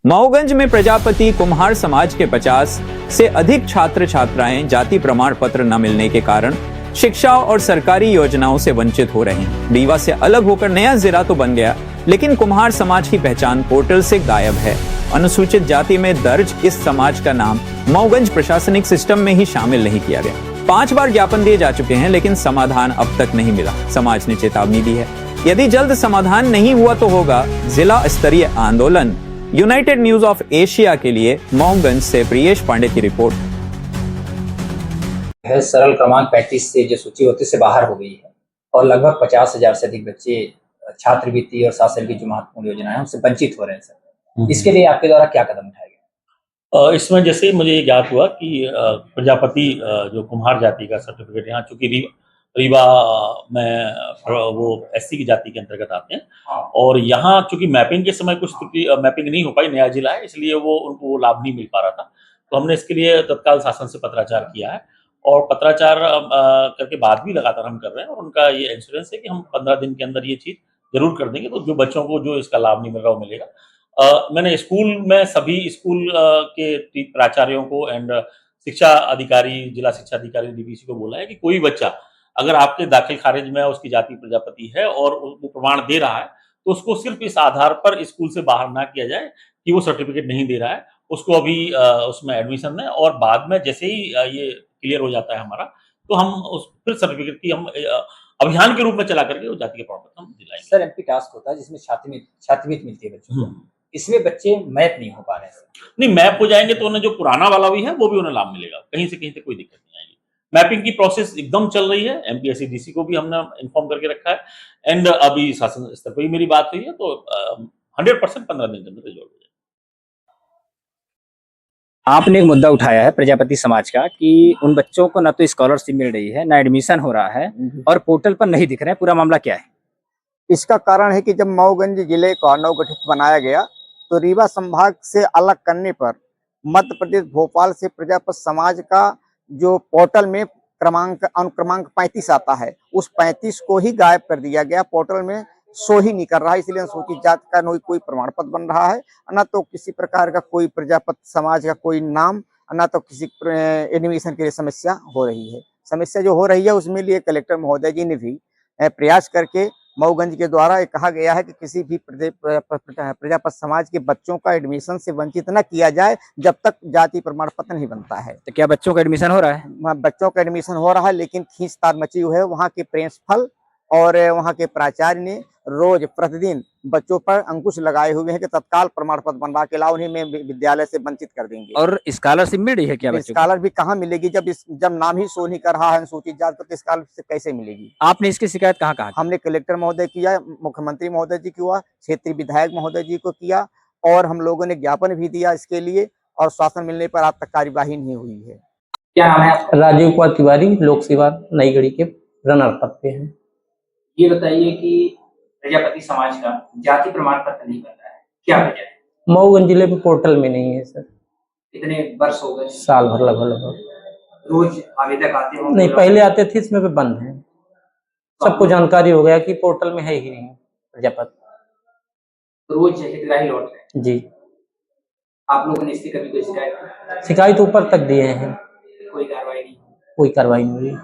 मऊगंज में प्रजापति कुम्हार समाज के 50 से अधिक छात्र छात्राएं जाति प्रमाण पत्र न मिलने के कारण शिक्षा और सरकारी योजनाओं से वंचित हो रहे हैं। रीवा से अलग होकर नया जिला तो बन गया, लेकिन कुम्हार समाज की पहचान पोर्टल से गायब है। अनुसूचित जाति में दर्ज इस समाज का नाम मऊगंज प्रशासनिक सिस्टम में ही शामिल नहीं किया गया। 5 बार ज्ञापन दिए जा चुके हैं, लेकिन समाधान अब तक नहीं मिला। समाज ने चेतावनी दी है, यदि जल्द समाधान नहीं हुआ तो होगा जिला स्तरीय आंदोलन। यूनाइटेड न्यूज ऑफ एशिया के लिए मऊगंज से प्रियेश पांडे की रिपोर्ट। सरल क्रमांक 35 से जो सूची होती से बाहर हो गई है और लगभग 50,000 से अधिक बच्चे छात्रवृत्ति और 7 साल की जो महत्वपूर्ण योजना है उनसे वंचित हो रहे हैं सर। इसके लिए आपके द्वारा क्या कदम उठाए गए? इसमें जैसे ही मुझे ये ज्ञात हुआ कि प्रजापति जो कुम्हार जाति का सर्टिफिकेट, यहाँ चूंकि रीवा में वो एससी की जाति के अंतर्गत आते हैं और यहाँ चूंकि मैपिंग के समय कुछ मैपिंग नहीं हो पाई, नया जिला है, इसलिए वो उनको वो लाभ नहीं मिल पा रहा था। तो हमने इसके लिए तत्काल शासन से पत्राचार किया है और पत्राचार करके बाद भी लगातार हम कर रहे हैं और उनका ये इंश्योरेंस है कि हम 15 दिन के अंदर ये चीज जरूर कर देंगे। तो जो बच्चों को जो इसका लाभ नहीं मिल रहा वो मिलेगा। मैंने स्कूल में सभी स्कूल के प्राचार्यों को एंड शिक्षा अधिकारी, जिला शिक्षा अधिकारी डीपीसी को बोला है कि कोई बच्चा अगर आपके दाखिल खारिज में उसकी जाति प्रजापति है और वो प्रमाण दे रहा है तो उसको सिर्फ इस आधार पर स्कूल से बाहर ना किया जाए कि वो सर्टिफिकेट नहीं दे रहा है, उसको अभी उसमें एडमिशन दें और बाद में जैसे ही ये क्लियर हो जाता है हमारा तो हम उस फिर सर्टिफिकेट की हम अभियान के रूप में चला करके वो जाति के प्रमाण पत्र हम दिलाएंगे। सर, एमपी टास्क होता है जिसमें छात्रवृत्ति मिलती है बच्चों को, इसमें बच्चे मैप नहीं हो पा रहे हैं। नहीं, मैप हो जाएंगे तो उन्हें जो पुराना वाला भी है वो भी उन्हें लाभ मिलेगा, कहीं से कोई दिक्कत नहीं आएगी। मैपिंग की प्रोसेस एकदम चल रही है, एमपीएससी डीसी को भी हमने इन्फॉर्म करके रखा है एंड अभी शासन स्तर पर भी मेरी बात हुई है तो 100% 15 दिन के अंदर रिजॉल्व हो जाएगा। आपने एक मुद्दा उठाया है प्रजापति समाज का कि उन बच्चों को ना तो स्कॉलरशिप मिल रही है, ना एडमिशन हो रहा है और पोर्टल पर नहीं दिख रहे हैं। पूरा मामला क्या है? इसका कारण है कि जब मऊगंज जिले को नवगठित बनाया गया तो रीवा संभाग से अलग करने पर मध्य प्रदेश भोपाल से प्रजापति समाज का जो पोर्टल में अनुक्रमांक 35 आता है, उस 35 को ही गायब कर दिया गया। पोर्टल में शो ही नहीं कर रहा है, इसलिए अनुसूचित जाति का कोई प्रमाण पत्र बन रहा है, न तो किसी प्रकार का कोई प्रजापति समाज का कोई नाम, न तो किसी एडमिशन के लिए समस्या हो रही है। समस्या जो हो रही है उसमें लिए कलेक्टर महोदय जी ने भी प्रयास करके मऊगंज के द्वारा कहा गया है कि किसी भी प्रजापति समाज के बच्चों का एडमिशन से वंचित न किया जाए जब तक जाति प्रमाण पत्र नहीं बनता है। तो क्या बच्चों का एडमिशन हो रहा है? बच्चों का एडमिशन हो रहा है, लेकिन खींचतान मची हुई है। वहाँ के प्रिंसिपल और वहाँ के प्राचार्य ने रोज प्रतिदिन बच्चों पर अंकुश लगाए हुए हैं कि तत्काल प्रमाण पत्र बनवा के लाओ, उन्हें विद्यालय से वंचित कर देंगे। और स्कॉलरशिप मिल रही है क्या? स्कॉलर भी कहाँ मिलेगी जब नाम ही शो नहीं कर रहा है अनुसूचित जाति तो स्कॉलरशिप कैसे मिलेगी? आपने इसकी शिकायत कहाँ? हमने कलेक्टर महोदय किया, मुख्यमंत्री महोदय जी को, क्षेत्रीय विधायक महोदय जी को किया और हम लोगों ने ज्ञापन भी दिया इसके लिए और शासन मिलने पर आज तक कार्यवाही नहीं हुई है। क्या नाम है? राजीव कुमार तिवारी, लोक सेवा नई गढ़ी के रनर अप पे हैं। ये बताइए कि प्रजापति समाज का जाति प्रमाण पत्र नहीं बन रहा है, क्या वजह है? मऊगंज जिले में पोर्टल में नहीं है सर। कितने वर्ष हो गए? साल भर लगभग। रोज आवेदक आते होंगे? नहीं, पहले आते थे, इसमें भी बंद है। सबको जानकारी हो गया कि पोर्टल में है ही नहीं प्रजापति। रोज हितग्राही लौट रहे हैं जी। आप लोगों ने इसकी कभी कोई शिकायत? शिकायत ऊपर तक दिए हैं, कोई कार्रवाई नहीं? कोई कार्रवाई नहीं हुई।